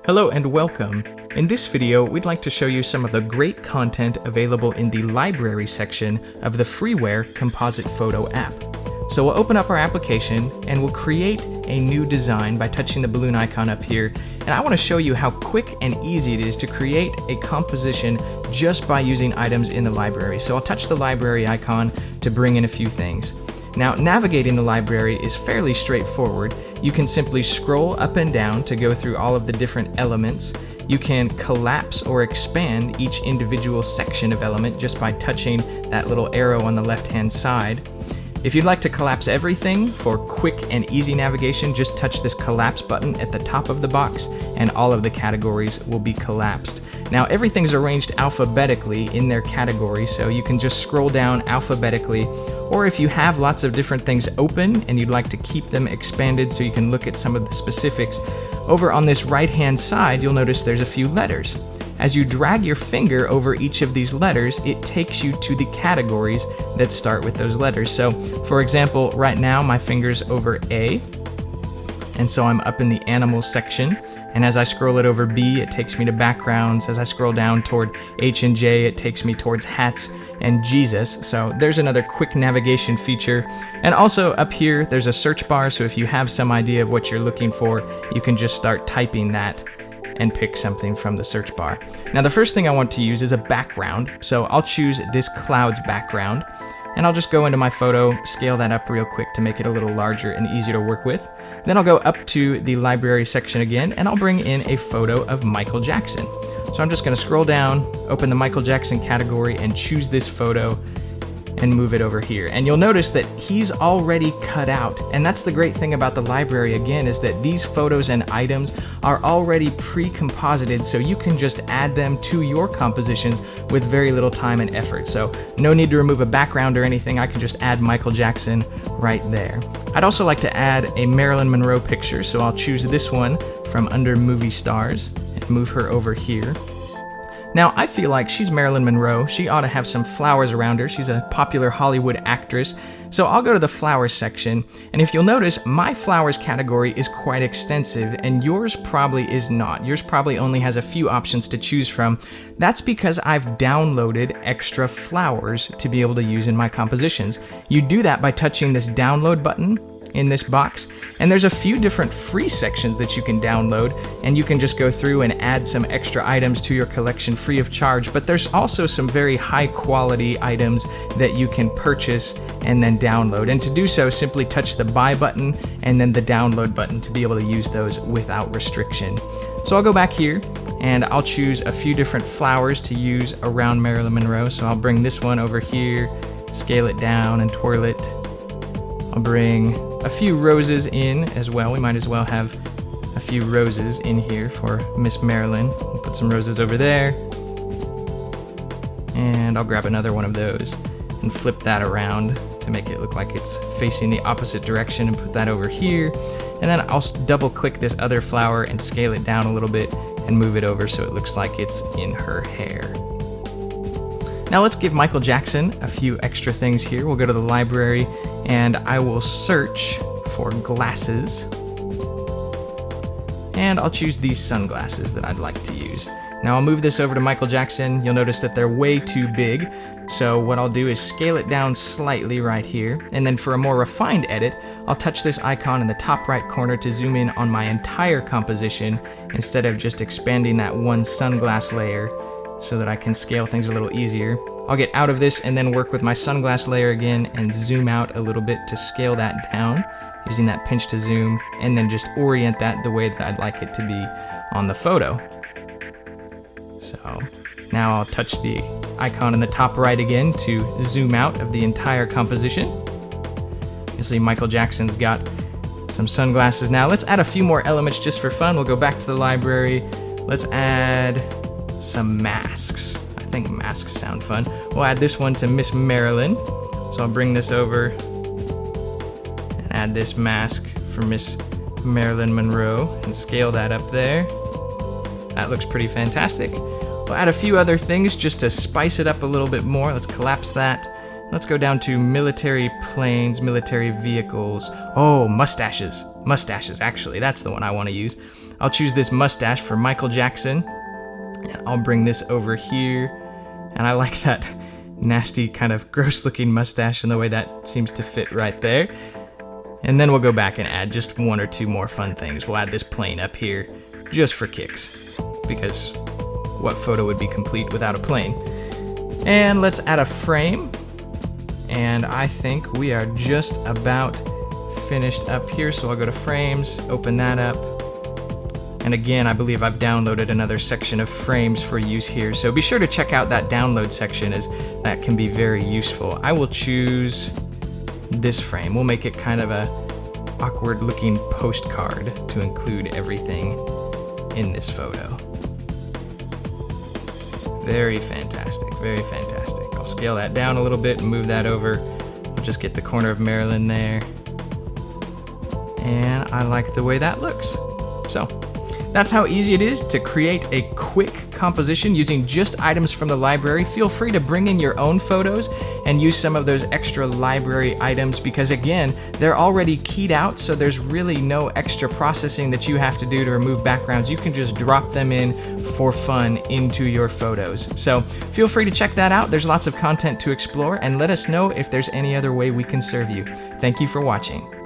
Hello and welcome. In this video, we'd like to show you some of the great content available in the library section of the freeware Composite Photo app. So we'll open up our application and we'll create a new design by touching the balloon icon up here. And I want to show you how quick and easy it is to create a composition just by using items in the library. So I'll touch the library icon to bring in a few things. Now, navigating the library is fairly straightforward. You can simply scroll up and down to go through all of the different elements. You can collapse or expand each individual section of element just by touching that little arrow on the left-hand side. If you'd like to collapse everything for quick and easy navigation, just touch this collapse button at the top of the box and all of the categories will be collapsed. Now, everything's arranged alphabetically in their category, so you can just scroll down alphabetically. Or if you have lots of different things open and you'd like to keep them expanded so you can look at some of the specifics, over on this right-hand side, you'll notice there's a few letters. As you drag your finger over each of these letters, it takes you to the categories that start with those letters. So, for example, right now my finger's over A, and so I'm up in the animals section. And as I scroll it over B, it takes me to backgrounds. As I scroll down toward H and J, it takes me towards hats and Jesus. So there's another quick navigation feature. And also up here, there's a search bar. So if you have some idea of what you're looking for, you can just start typing that and pick something from the search bar. Now the first thing I want to use is a background. So I'll choose this cloud's background. And I'll just go into my photo, scale that up real quick to make it a little larger and easier to work with. Then I'll go up to the library section again, and I'll bring in a photo of Michael Jackson. So I'm just going to scroll down, open the Michael Jackson category, and choose this photo and move it over here. And you'll notice that he's already cut out. And that's the great thing about the library, again, is that these photos and items are already pre-composited, so you can just add them to your compositions with very little time and effort. So no need to remove a background or anything. I can just add Michael Jackson right there. I'd also like to add a Marilyn Monroe picture, so I'll choose this one from under movie stars and move her over here. Now, I feel like she's Marilyn Monroe. She ought to have some flowers around her. She's a popular Hollywood actress. So I'll go to the flowers section, and if you'll notice, my flowers category is quite extensive, and yours probably is not. Yours probably only has a few options to choose from. That's because I've downloaded extra flowers to be able to use in my compositions. You do that by touching this download button in this box, and there's a few different free sections that you can download, and you can just go through and add some extra items to your collection free of charge. But there's also some very high quality items that you can purchase and then download, and to do so, simply touch the buy button and then the download button to be able to use those without restriction. So I'll go back here and I'll choose a few different flowers to use around Marilyn Monroe. So I'll bring this one over here, scale it down and twirl it. I'll bring a few roses in as well. We might as well have a few roses in here for Miss Marilyn. We'll put some roses over there. And I'll grab another one of those and flip that around to make it look like it's facing the opposite direction, and put that over here. And then I'll double click this other flower and scale it down a little bit and move it over so it looks like it's in her hair. Now let's give Michael Jackson a few extra things here. We'll go to the library and I will search for glasses. And I'll choose these sunglasses that I'd like to use. Now I'll move this over to Michael Jackson. You'll notice that they're way too big. So what I'll do is scale it down slightly right here. And then for a more refined edit, I'll touch this icon in the top right corner to zoom in on my entire composition instead of just expanding that one sunglass layer, so that I can scale things a little easier. I'll get out of this and then work with my sunglass layer again and zoom out a little bit to scale that down, using that pinch to zoom, and then just orient that the way that I'd like it to be on the photo. So now I'll touch the icon in the top right again to zoom out of the entire composition. You'll see Michael Jackson's got some sunglasses now. Let's add a few more elements just for fun. We'll go back to the library. Let's add some masks. I think masks sound fun. We'll add this one to Miss Marilyn. So I'll bring this over and add this mask for Miss Marilyn Monroe and scale that up there. That looks pretty fantastic. We'll add a few other things just to spice it up a little bit more. Let's collapse that. Let's go down to military planes, military vehicles. Oh, mustaches. Mustaches, actually. That's the one I want to use. I'll choose this mustache for Michael Jackson, and I'll bring this over here. And I like that nasty kind of gross looking mustache and the way that seems to fit right there. And then we'll go back and add just one or two more fun things. We'll add this plane up here just for kicks, because what photo would be complete without a plane? And let's add a frame. And I think we are just about finished up here. So I'll go to frames, open that up. And again, I believe I've downloaded another section of frames for use here. So be sure to check out that download section, as that can be very useful. I will choose this frame. We'll make it kind of a awkward looking postcard to include everything in this photo. Very fantastic, very fantastic. I'll scale that down a little bit and move that over. We'll just get the corner of Maryland there. And I like the way that looks. So that's how easy it is to create a quick composition using just items from the library. Feel free to bring in your own photos and use some of those extra library items, because again, they're already keyed out, so there's really no extra processing that you have to do to remove backgrounds. You can just drop them in for fun into your photos. So feel free to check that out. There's lots of content to explore, and let us know if there's any other way we can serve you. Thank you for watching.